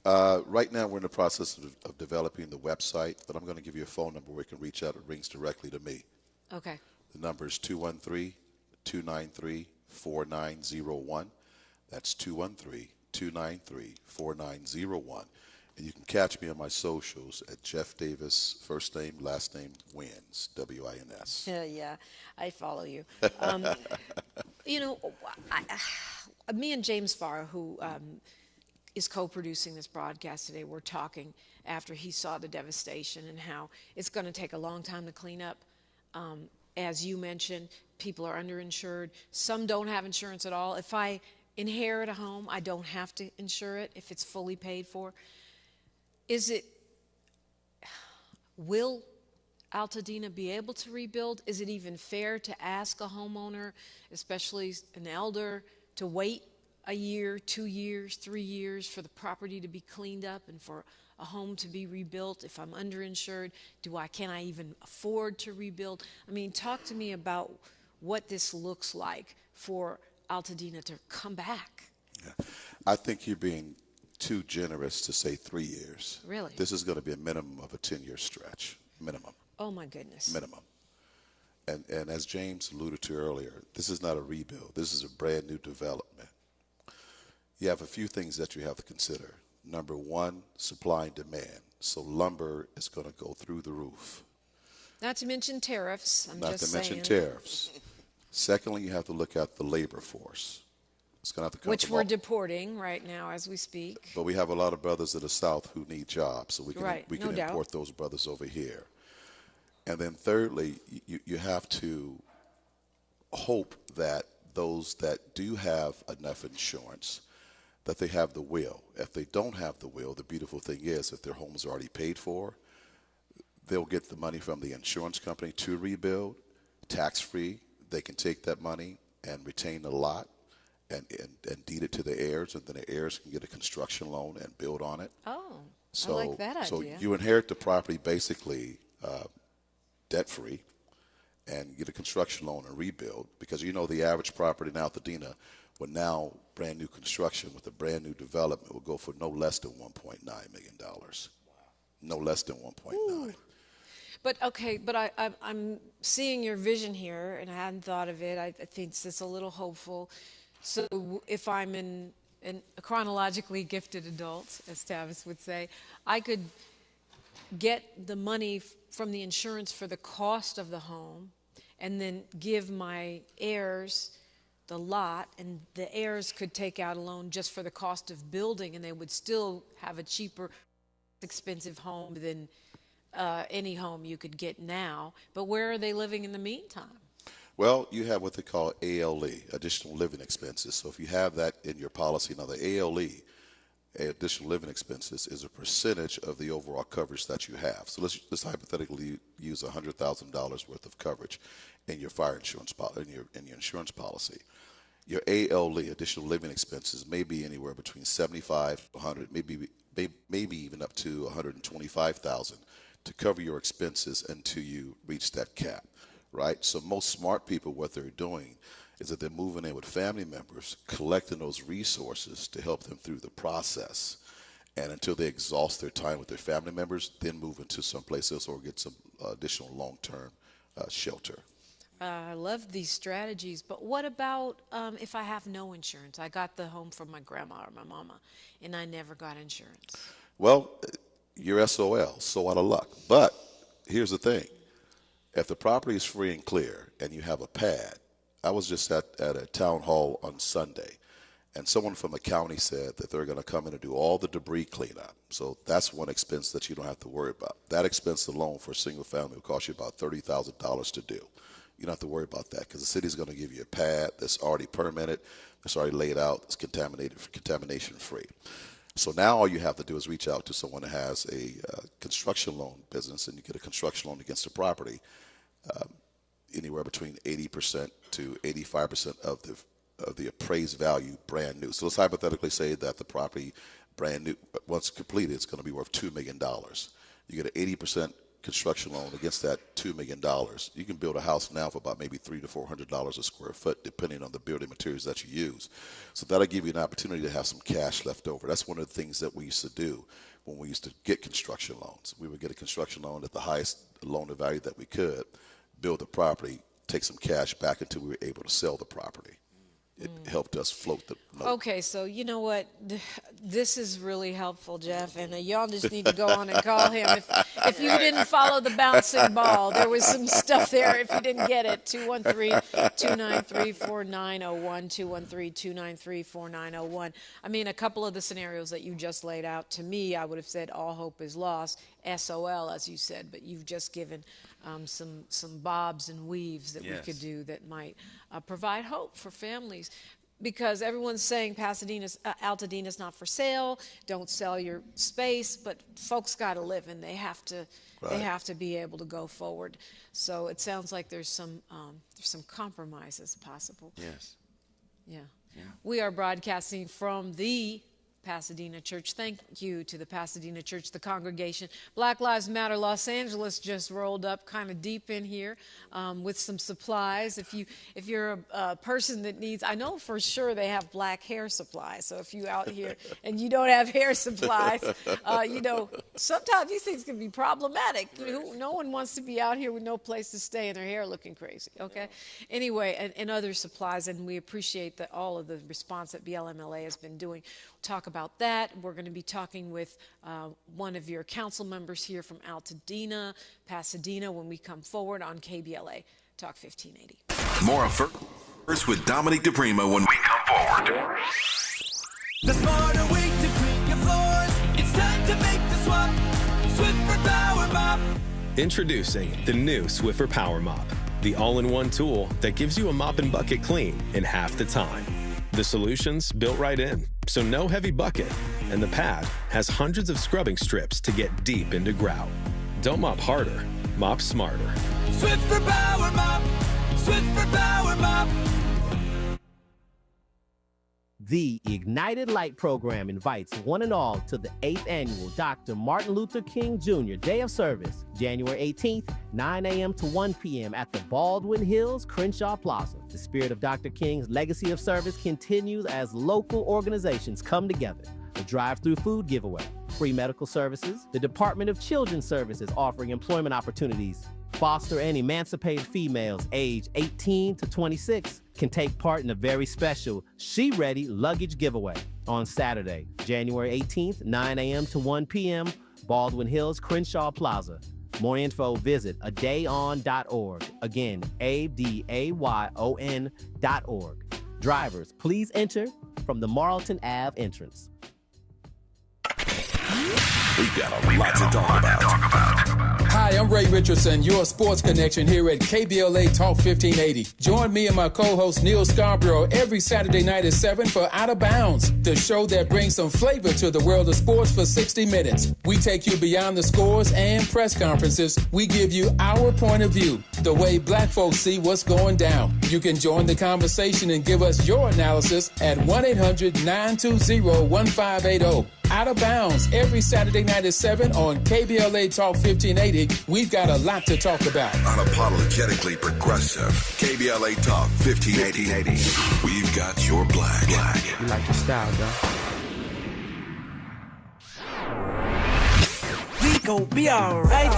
Right now we're in the process of developing the website, but I'm going to give you a phone number where you can reach out. It rings directly to me. Okay. The number is 213-293-4901. That's 213-293-4901. And you can catch me on my socials at Jeff Davis, first name, last name, Wins, W-I-N-S. Yeah, I follow you. You know, me and James Farr, who is co-producing this broadcast today, we're talking after he saw the devastation and how it's going to take a long time to clean up. As you mentioned, people are underinsured. Some don't have insurance at all. If I inherit a home, I don't have to insure it if it's fully paid for. Will Altadena be able to rebuild? Is it even fair to ask a homeowner, especially an elder, to wait a year, 2 years, 3 years for the property to be cleaned up and for a home to be rebuilt? If I'm underinsured, can I even afford to rebuild? I mean, talk to me about what this looks like for Altadena to come back. Yeah. I think you're being too generous to say 3 years. Really? This is going to be a minimum of a 10-year stretch, minimum. Oh my goodness. Minimum. And as James alluded to earlier, this is not a rebuild. This is a brand new development. You have a few things that you have to consider. Number one, supply and demand. So lumber is going to go through the roof. Not to mention tariffs. Not to mention tariffs. Secondly, you have to look at the labor force. It's going to have to come which we're deporting right now as we speak. But we have a lot of brothers in the South who need jobs, so we can import those brothers over here. And then thirdly, you have to hope that those that do have enough insurance, that they have the will. If they don't have the will, the beautiful thing is if their home is already paid for, they'll get the money from the insurance company to rebuild, tax-free. They can take that money and retain the lot and deed it to the heirs, and then the heirs can get a construction loan and build on it. Oh, I like that idea. So you inherit the property basically debt-free and get a construction loan and rebuild, because you know the average property in Altadena, with now brand new construction with a brand new development, will go for no less than $1.9 million. Wow. No less than 1.9. But I'm seeing your vision here, and I hadn't thought of it. I think it's a little hopeful. So if I'm a chronologically gifted adult, as Tavis would say, I could get the money from the insurance for the cost of the home and then give my heirs the lot, and the heirs could take out a loan just for the cost of building, and they would still have a cheaper, expensive home than any home you could get now. But where are they living in the meantime? Well, you have what they call ALE, additional living expenses. So if you have that in your policy, now the ALE, additional living expenses, is a percentage of the overall coverage that you have. So let's hypothetically use $100,000 worth of coverage in your fire insurance in your insurance policy. Your ALE, additional living expenses, may be anywhere between $75 to $100, maybe even up to $125,000 to cover your expenses until you reach that cap. Right? So most smart people, what they're doing is that they're moving in with family members, collecting those resources to help them through the process. And until they exhaust their time with their family members, then move into someplace else or get some additional long-term shelter. I love these strategies, but what about if I have no insurance? I got the home from my grandma or my mama, and I never got insurance. Well, you're SOL, so out of luck. But here's the thing. If the property is free and clear and you have a pad, I was just at a town hall on Sunday, and someone from the county said that they're going to come in and do all the debris cleanup. So that's one expense that you don't have to worry about. That expense alone for a single family will cost you about $30,000 to do. You don't have to worry about that because the city's going to give you a pad that's already permitted, that's already laid out, that's contamination free. So now all you have to do is reach out to someone that has a construction loan business, and you get a construction loan against the property, anywhere between 80% to 85% of the appraised value brand new. So let's hypothetically say that the property brand new, once completed, it's going to be worth $2 million. You get an 80% construction loan against that $2 million. You can build a house now for about maybe $300 to $400 a square foot, depending on the building materials that you use. So that'll give you an opportunity to have some cash left over. That's one of the things that we used to do when we used to get construction loans. We would get a construction loan at the highest loan to value that we could, build the property, take some cash back until we were able to sell the property. It helped us float the note. Okay, so you know what? This is really helpful, Jeff, and y'all just need to go on and call him. If you didn't follow the bouncing ball, there was some stuff there if you didn't get it. 213-293-4901, 213-293-4901. I mean, a couple of the scenarios that you just laid out, to me, I would have said all hope is lost, SOL, as you said, but you've just given some bobs and weaves that we could do that might provide hope for families, because everyone's saying Altadena's not for sale. Don't sell your space, but folks got to live, and they have to be able to go forward. So it sounds like there's some compromises possible. Yes. Yeah. We are broadcasting from the Pasadena Church. Thank you to the Pasadena Church, the congregation. Black Lives Matter Los Angeles just rolled up kind of deep in here with some supplies. If you're a person that needs, I know for sure they have black hair supplies. So if you out here and you don't have hair supplies, sometimes these things can be problematic. No one wants to be out here with no place to stay and their hair looking crazy. Okay. Anyway, and other supplies, and we appreciate all of the response that BLMLA has been doing. Talk about that. We're going to be talking with one of your council members here from Altadena, Pasadena, when we come forward on KBLA Talk 1580. More first with Dominique DiPrima when we come forward. The smarter way to clean your floors. It's time to make the swap. Swiffer Power Mop. Introducing the new Swiffer Power Mop, the all-in-one tool that gives you a mop and bucket clean in half the time. The solution's built right in, so no heavy bucket, and the pad has hundreds of scrubbing strips to get deep into grout. Don't mop harder, mop smarter. Swiffer Power Mop. Swiffer Power Mop. The Ignited Light program invites one and all to the 8th annual Dr. Martin Luther King Jr. Day of Service, January 18th, 9 a.m. to 1 p.m. at the Baldwin Hills Crenshaw Plaza. The spirit of Dr. King's legacy of service continues as local organizations come together. A drive-through food giveaway, free medical services, the Department of Children's Services offering employment opportunities. Foster and emancipated females aged 18 to 26 can take part in a very special She Ready luggage giveaway on Saturday, January 18th, 9 a.m. to 1 p.m., Baldwin Hills, Crenshaw Plaza. More info, visit adayon.org. Again, adayon.org. Drivers, please enter from the Marlton Ave entrance. We've got a lot to talk about. Hi, I'm Ray Richardson, your sports connection here at KBLA Talk 1580. Join me and my co-host Neil Scarborough every Saturday night at 7 for Out of Bounds, the show that brings some flavor to the world of sports for 60 minutes. We take you beyond the scores and press conferences. We give you our point of view, the way black folks see what's going down. You can join the conversation and give us your analysis at 1-800-920-1580. Out of Bounds, every Saturday night at 7 on KBLA Talk 1580. We've got a lot to talk about. Unapologetically progressive. KBLA Talk 1580. We've got your black. You like the style, though. We gon' be alright.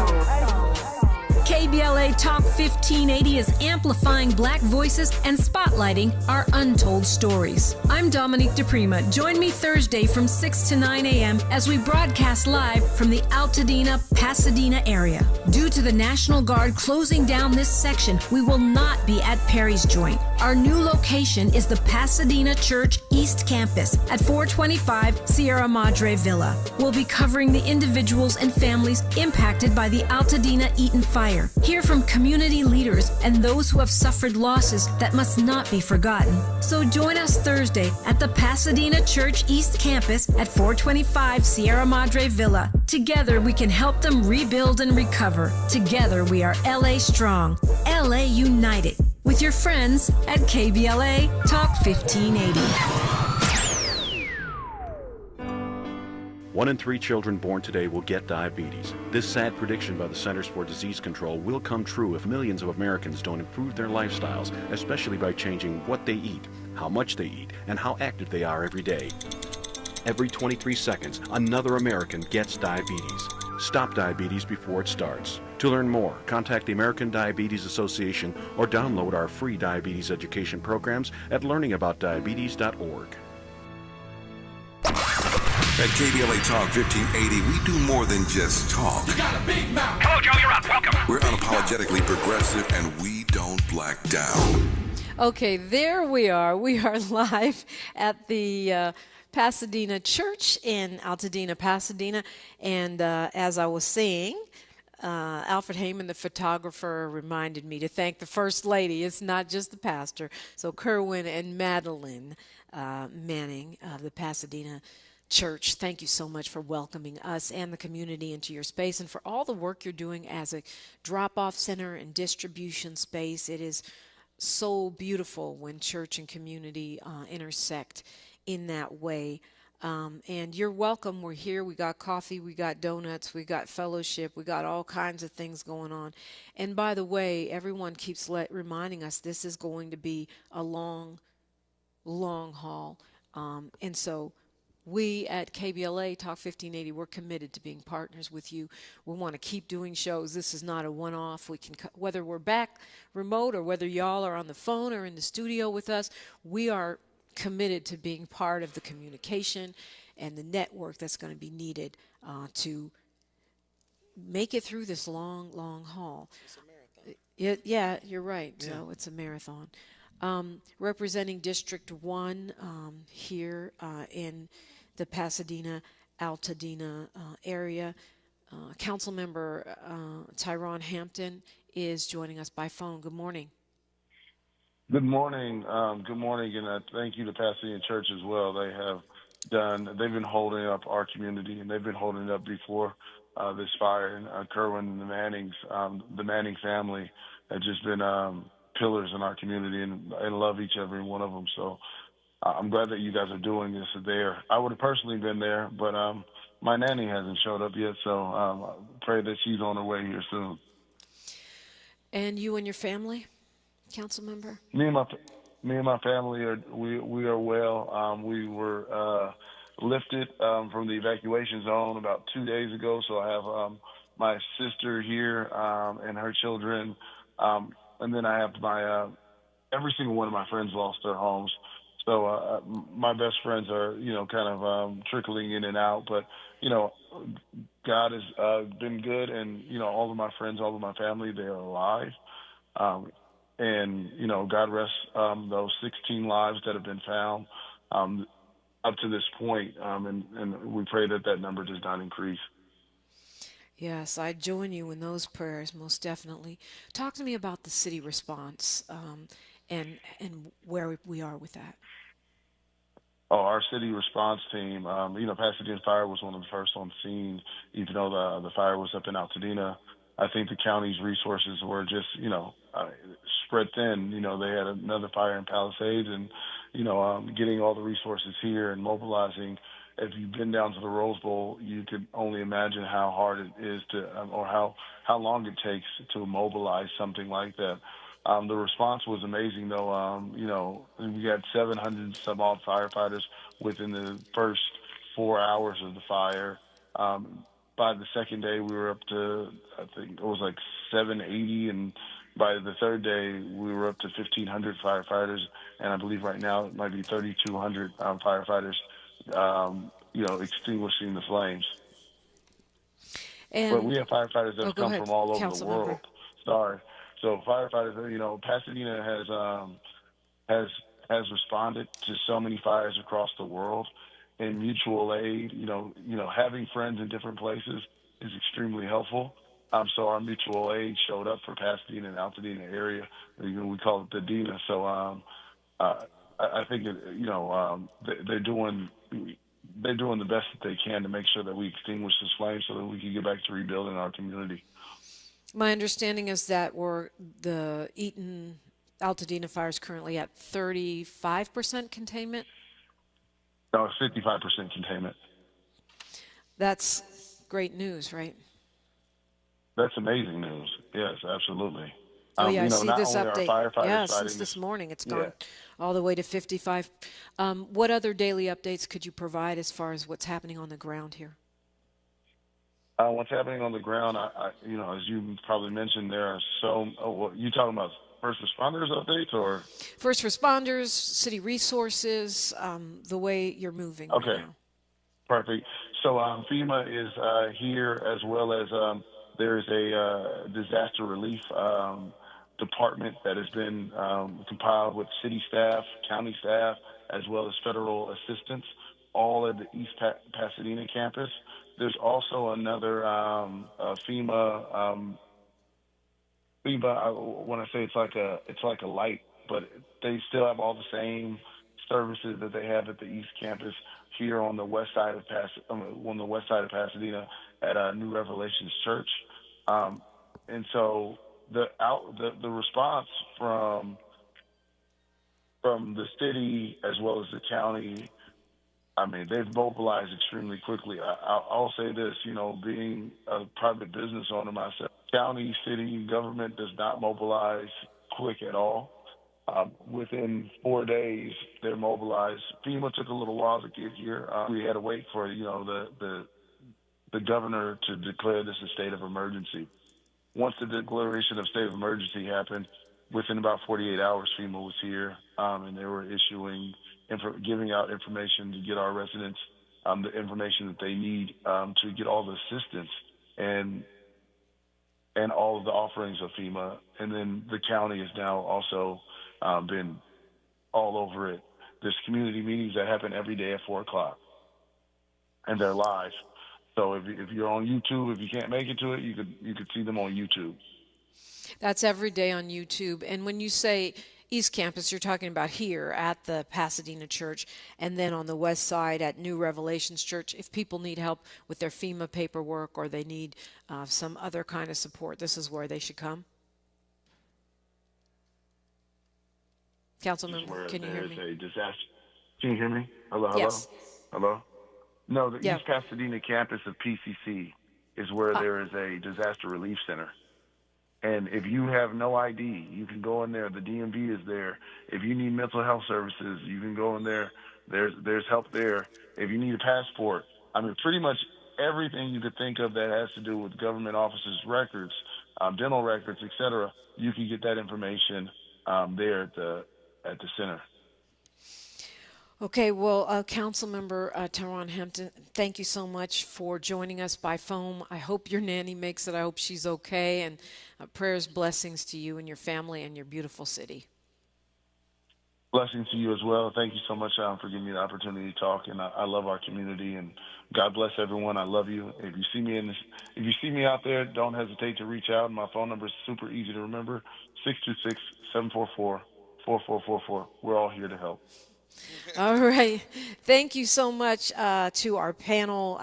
KBLA Talk 1580 is amplifying Black voices and spotlighting our untold stories. I'm Dominique DiPrima. Join me Thursday from 6 to 9 a.m. as we broadcast live from the Altadena, Pasadena area. Due to the National Guard closing down this section, we will not be at Perry's Joint. Our new location is the Pasadena Church East Campus at 425 Sierra Madre Villa. We'll be covering the individuals and families impacted by the Altadena Eaton fire. Hear from community leaders and those who have suffered losses that must not be forgotten. So join us Thursday at the Pasadena Church East Campus at 425 Sierra Madre Villa. Together we can help them rebuild and recover. Together we are LA Strong, LA United. With your friends at KBLA Talk 1580. 1 in 3 children born today will get diabetes. This sad prediction by the Centers for Disease Control will come true if millions of Americans don't improve their lifestyles, especially by changing what they eat, how much they eat, and how active they are every day. Every 23 seconds, another American gets diabetes. Stop diabetes before it starts. To learn more, contact the American Diabetes Association or download our free diabetes education programs at learningaboutdiabetes.org. At KBLA Talk 1580, we do more than just talk. You got a big mouth. Hello, Joe, you're up. Welcome. We're unapologetically progressive, and we don't black down. Okay, there we are. We are live at the Pasadena Church in Altadena, Pasadena. And as I was saying, Alfred Heyman, the photographer, reminded me to thank the First Lady. It's not just the pastor. So Kerwin and Madeline Manning of the Pasadena Church, thank you so much for welcoming us and the community into your space and for all the work you're doing as a drop-off center and distribution space. It is so beautiful when church and community intersect in that way. And you're welcome. We're here. We got coffee. We got donuts. We got fellowship. We got all kinds of things going on. And by the way, everyone keeps reminding us this is going to be a long, long haul. And so we at KBLA Talk 1580, we're committed to being partners with you. We want to keep doing shows. This is not a one-off. We can, whether we're back remote or whether y'all are on the phone or in the studio with us, we are committed to being part of the communication and the network that's going to be needed to make it through this long, long haul. It's a marathon. Yeah, you're right. Yeah. So it's a marathon. Representing District 1 here in the Pasadena, Altadena area. Councilmember Tyrone Hampton is joining us by phone. Good morning. Good morning. Good morning, and thank you to Pasadena Church as well. They've been holding up our community, and they've been holding it up before this fire. And Kerwin and the Manning family have just been pillars in our community, and love each every one of them. So I'm glad that you guys are doing this there. I would have personally been there, but my nanny hasn't showed up yet, so pray that she's on her way here soon. And you and your family, council member? Me and my family we are well. We were lifted from the evacuation zone about 2 days ago, so I have my sister here and her children, and then I have every single one of my friends lost their homes. So my best friends are, kind of trickling in and out. But, God has been good. And, all of my friends, all of my family, they're alive. And, God rest those 16 lives that have been found up to this point. And we pray that number does not increase. Yes, I join you in those prayers, most definitely. Talk to me about the city response and where we are with that. Oh, our city response team, Pasadena Fire was one of the first on scene, even though the fire was up in Altadena. I think the county's resources were just, spread thin. They had another fire in Palisades and, getting all the resources here and mobilizing, if you've been down to the Rose Bowl, you could only imagine how hard it is to, or how long it takes to mobilize something like that. The response was amazing, though. We got 700 some odd firefighters within the first 4 hours of the fire. By the second day, we were up to, I think it was like 780, and by the third day, we were up to 1,500 firefighters, and I believe right now it might be 3,200 firefighters, extinguishing the flames. And but we have firefighters that have come ahead, from all over the Councilmember. world. Sorry. So firefighters, Pasadena has responded to so many fires across the world. And mutual aid, having friends in different places is extremely helpful. So our mutual aid showed up for Pasadena and Altadena area. We call it the DINA. So I think they're doing the best that they can to make sure that we extinguish this flame so that we can get back to rebuilding our community. My understanding is that the Eaton Altadena fire is currently at 35% containment. No, it's 55% containment. That's great news, right? That's amazing news. Yes, absolutely. Oh, yeah, I see this not only update. are firefighters Yeah, fighting since this morning it's Yeah. gone all the way to 55. What other daily updates could you provide as far as what's happening on the ground here? What's happening on the ground, as you probably mentioned, there are you talking about first responders updates or? First responders, city resources, the way you're moving Okay, right now. perfect. So FEMA is here, as well as there is a disaster relief department that has been compiled with city staff, county staff, as well as federal assistance, all at the East Pasadena campus. There's also another FEMA. When I say it's like a light, but they still have all the same services that they have at the East Campus here on the west side of Pasadena at New Revelations Church. And so the response from the city as well as the county, they've mobilized extremely quickly. I'll say this, being a private business owner myself, county, city, government does not mobilize quick at all. Within 4 days, they're mobilized. FEMA took a little while to get here. We had to wait for, the governor to declare this a state of emergency. Once the declaration of state of emergency happened, within about 48 hours, FEMA was here, and they were giving out information to get our residents the information that they need to get all the assistance and all of the offerings of FEMA. And then the county has now also been all over it. There's community meetings that happen every day at 4 o'clock, and they're live. So if you're on YouTube, if you can't make it to it, you could see them on YouTube. That's every day on YouTube. And when you say East Campus, you're talking about here at the Pasadena Church, and then on the west side at New Revelations Church. If people need help with their FEMA paperwork or they need some other kind of support, this is where they should come. Councilmember, can you hear me? A disaster. Can you hear me? Hello, hello? Yes. Hello? No, the Yeah. East Pasadena campus of PCC is where there is a disaster relief center. And if you have no ID, you can go in there. The DMV is there. If you need mental health services, you can go in there. There's help there. If you need a passport, pretty much everything you could think of that has to do with government offices' records, dental records, etc., you can get that information there at the center. Okay, well, Councilmember Teron Hampton, thank you so much for joining us by phone. I hope your nanny makes it. I hope she's okay, and prayers, blessings to you and your family and your beautiful city. Blessings to you as well. Thank you so much for giving me the opportunity to talk, and I love our community, and God bless everyone. I love you. If you see me out there, don't hesitate to reach out. My phone number is super easy to remember, 626-744-4444. We're all here to help. All right. Thank you so much to our panel,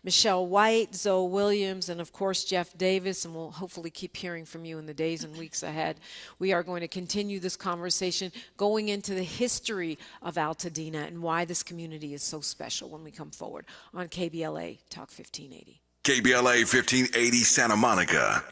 Michelle White, Zoe Williams, and of course Jeff Davis, and we'll hopefully keep hearing from you in the days and weeks ahead. We are going to continue this conversation going into the history of Altadena and why this community is so special when we come forward on KBLA Talk 1580. KBLA 1580 Santa Monica.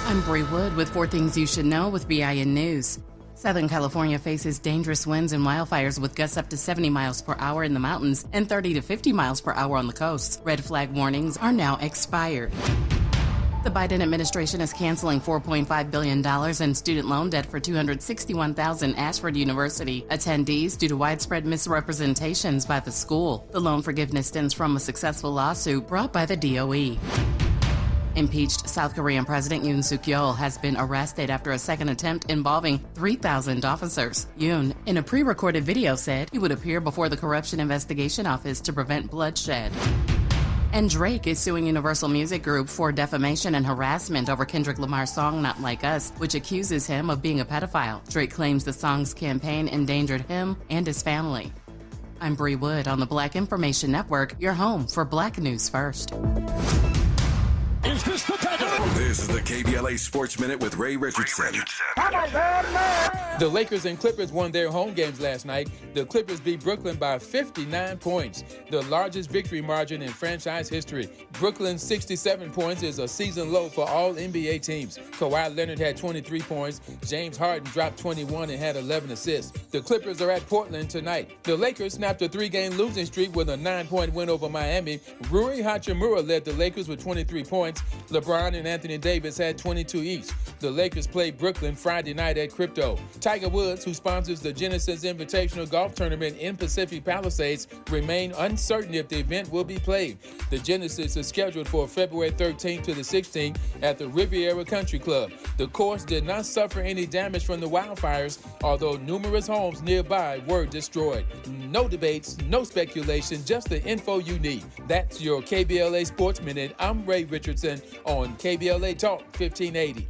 I'm Bree Wood with 4 Things You Should Know with BIN News. Southern California faces dangerous winds and wildfires with gusts up to 70 miles per hour in the mountains and 30 to 50 miles per hour on the coast. Red flag warnings are now expired. The Biden administration is canceling $4.5 billion in student loan debt for 261,000 Ashford University attendees due to widespread misrepresentations by the school. The loan forgiveness stems from a successful lawsuit brought by the DOE. Impeached South Korean President Yoon Suk-yeol has been arrested after a second attempt involving 3,000 officers. Yoon, in a pre-recorded video, said he would appear before the Corruption Investigation Office to prevent bloodshed. And Drake is suing Universal Music Group for defamation and harassment over Kendrick Lamar's song Not Like Us, which accuses him of being a pedophile. Drake claims the song's campaign endangered him and his family. I'm Bree Wood on the Black Information Network, your home for Black News First. This is the KBLA Sports Minute with Ray Richardson. The Lakers and Clippers won their home games last night. The Clippers beat Brooklyn by 59 points, the largest victory margin in franchise history. Brooklyn's 67 points is a season low for all NBA teams. Kawhi Leonard had 23 points. James Harden dropped 21 and had 11 assists. The Clippers are at Portland tonight. The Lakers snapped a 3-game losing streak with a 9-point win over Miami. Rui Hachimura led the Lakers with 23 points. LeBron and Anthony Davis had 22 each. The Lakers played Brooklyn Friday night at Crypto. Tiger Woods, who sponsors the Genesis Invitational Golf Tournament in Pacific Palisades, remain uncertain if the event will be played. The Genesis is scheduled for February 13th to the 16th at the Riviera Country Club. The course did not suffer any damage from the wildfires, although numerous homes nearby were destroyed. No debates, no speculation, just the info you need. That's your KBLA Sports Minute. I'm Ray Richardson on KBLA Talk 1580.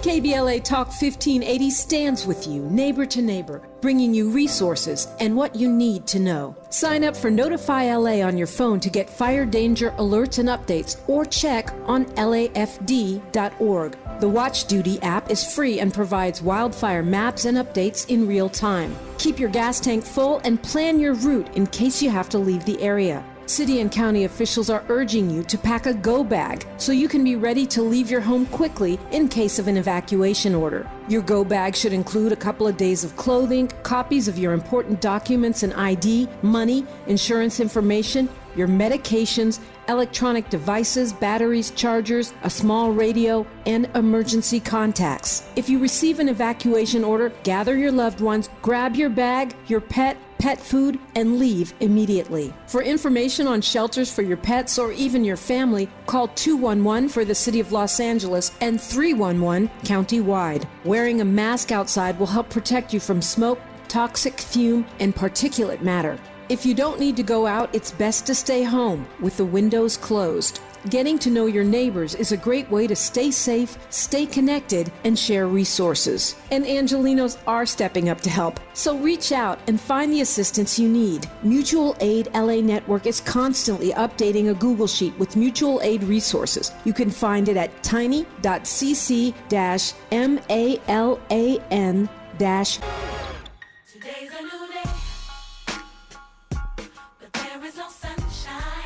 KBLA Talk 1580 stands with you, neighbor to neighbor, bringing you resources and what you need to know. Sign up for Notify LA on your phone to get fire danger alerts and updates, or check on lafd.org. The Watch Duty app is free and provides wildfire maps and updates in real time. Keep your gas tank full and plan your route in case you have to leave the area. City and county officials are urging you to pack a go bag so you can be ready to leave your home quickly in case of an evacuation order. Your go bag should include a couple of days of clothing, copies of your important documents and ID, money, insurance information, your medications, electronic devices, batteries, chargers, a small radio, and emergency contacts. If you receive an evacuation order, gather your loved ones, grab your bag, your pet food, and leave immediately. For information on shelters for your pets or even your family, call 211 for the City of Los Angeles and 311 county-wide. Wearing a mask outside will help protect you from smoke, toxic fume, and particulate matter. If you don't need to go out, it's best to stay home with the windows closed. Getting to know your neighbors is a great way to stay safe, stay connected, and share resources. And Angelinos are stepping up to help, so reach out and find the assistance you need. Mutual Aid LA Network is constantly updating a Google Sheet with mutual aid resources. You can find it at tiny.cc-malan-